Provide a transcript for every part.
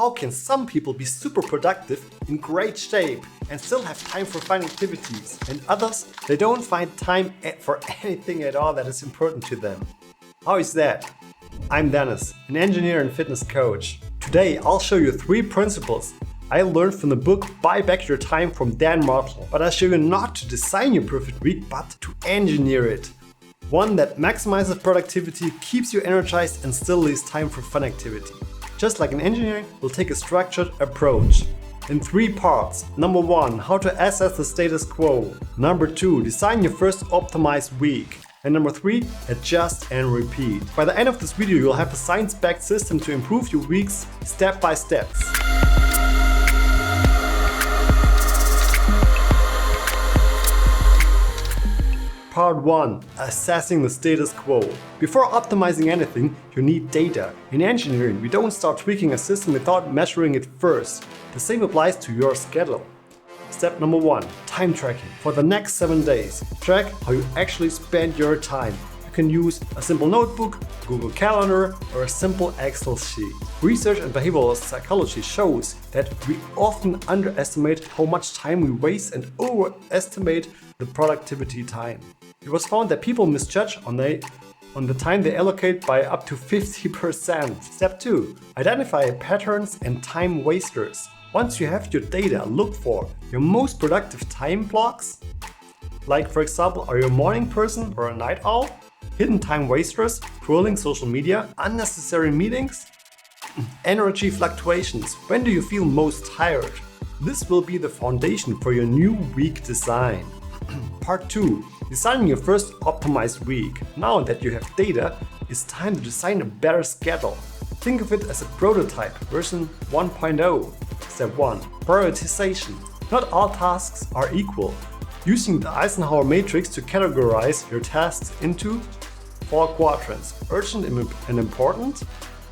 how can some people be super productive, in great shape, and still have time for fun activities, and others, they don't find time for anything at all that is important to them? How is that? I'm Denis, an engineer and fitness coach. Today I'll show you 3 principles I learned from the book Buy Back Your Time from Dan Marshall. But I'll show you not to design your perfect week, but to engineer it. One that maximizes productivity, keeps you energized, and still leaves time for fun activity. Just like in engineering, we'll take a structured approach in 3 parts. Number 1, how to assess the status quo. Number 2, design your first optimized week. And number 3, adjust and repeat. By the end of this video, you'll have a science-backed system to improve your weeks step by step. Part 1. Assessing the status quo. Before optimizing anything, you need data. In engineering, we don't start tweaking a system without measuring it first. The same applies to your schedule. Step number 1. Time tracking. For the next 7 days, track how you actually spend your time. You can use a simple notebook, Google Calendar, or a simple Excel sheet. Research in behavioral psychology shows that we often underestimate how much time we waste and overestimate the productivity time. It was found that people misjudge on the time they allocate by up to 50%. Step 2. Identify patterns and time wasters. Once you have your data, look for your most productive time blocks. Like, for example, are you a morning person or a night owl? Hidden time wasters, scrolling social media, unnecessary meetings, energy fluctuations. When do you feel most tired? This will be the foundation for your new week design. Part 2. Designing your first optimized week. Now that you have data, it's time to design a better schedule. Think of it as a prototype, version 1.0. Step 1. Prioritization. Not all tasks are equal. Using the Eisenhower matrix to categorize your tasks into 4 quadrants. Urgent and important,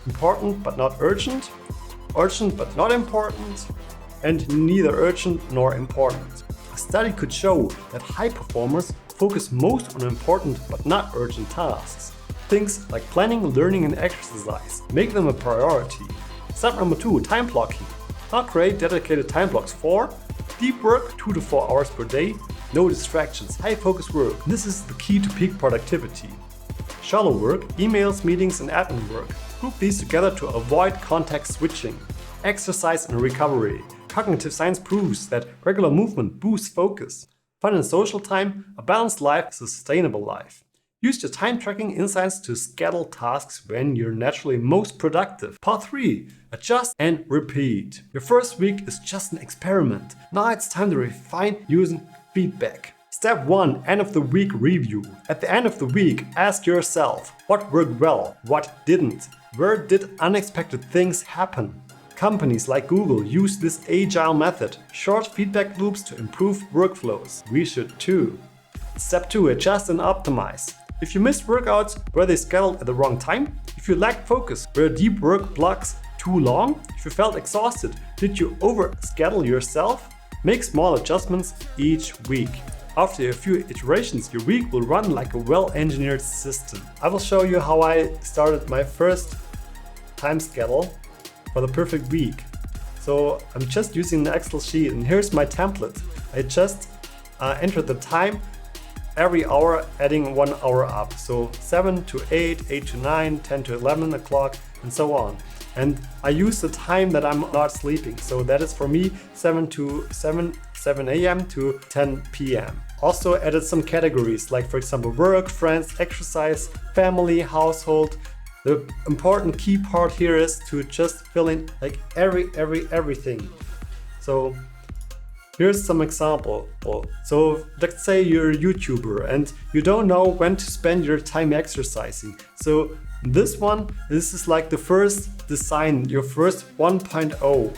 important but not urgent, urgent but not important, and neither urgent nor important. A study could show that high performers focus most on important but not urgent tasks. Things like planning, learning, and exercise. Make them a priority. Step number 2, time blocking. Now create dedicated time blocks for deep work, 2 to 4 hours per day, no distractions, high focus work. This is the key to peak productivity. Shallow work, emails, meetings, and admin work. Group these together to avoid context switching. Exercise and recovery. Cognitive science proves that regular movement boosts focus. Fun and social time, a balanced life, a sustainable life. Use your time tracking insights to schedule tasks when you're naturally most productive. Part 3. Adjust and repeat. Your first week is just an experiment. Now it's time to refine using feedback. Step 1. End of the week review. At the end of the week, ask yourself, what worked well, what didn't? Where did unexpected things happen? Companies like Google use this agile method, short feedback loops to improve workflows. We should too. Step 2. Adjust and optimize. If you missed workouts, were they scheduled at the wrong time? If you lacked focus, were deep work blocks too long? If you felt exhausted, did you overschedule yourself? Make small adjustments each week. After a few iterations, your week will run like a well-engineered system. I will show you how I started my first time schedule for the perfect week. So I'm just using an Excel sheet, and here's my template. I just entered the time every hour, adding 1 hour up. So 7 to 8, 8 to 9, 10 to 11 o'clock, and so on. And I use the time that I'm not sleeping. So that is for me 7 a.m. to 10 p.m. Also added some categories, like for example work, friends, exercise, family, household. The important key part here is to just fill in like everything. So here's some example. So let's say you're a YouTuber and you don't know when to spend your time exercising. So this is like the first design, your first 1.0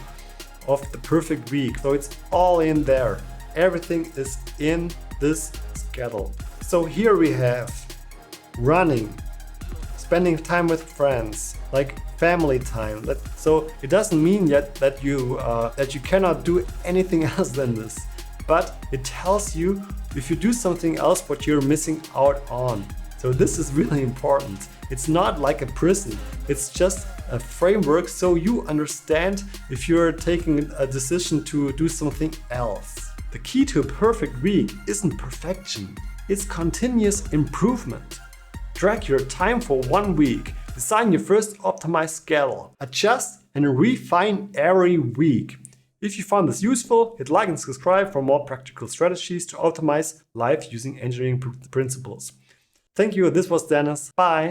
of the perfect week. So it's all in there. Everything is in this schedule. So here we have running, spending time with friends, like family time. So it doesn't mean yet that you cannot do anything else than this, but it tells you if you do something else what you're missing out on. So this is really important. It's not like a prison. It's just a framework so you understand if you're taking a decision to do something else. The key to a perfect week isn't perfection. It's continuous improvement. Track your time for 1 week. Design your first optimized schedule. Adjust and refine every week. If you found this useful, hit like and subscribe for more practical strategies to optimize life using engineering principles. Thank you. This was Dennis. Bye.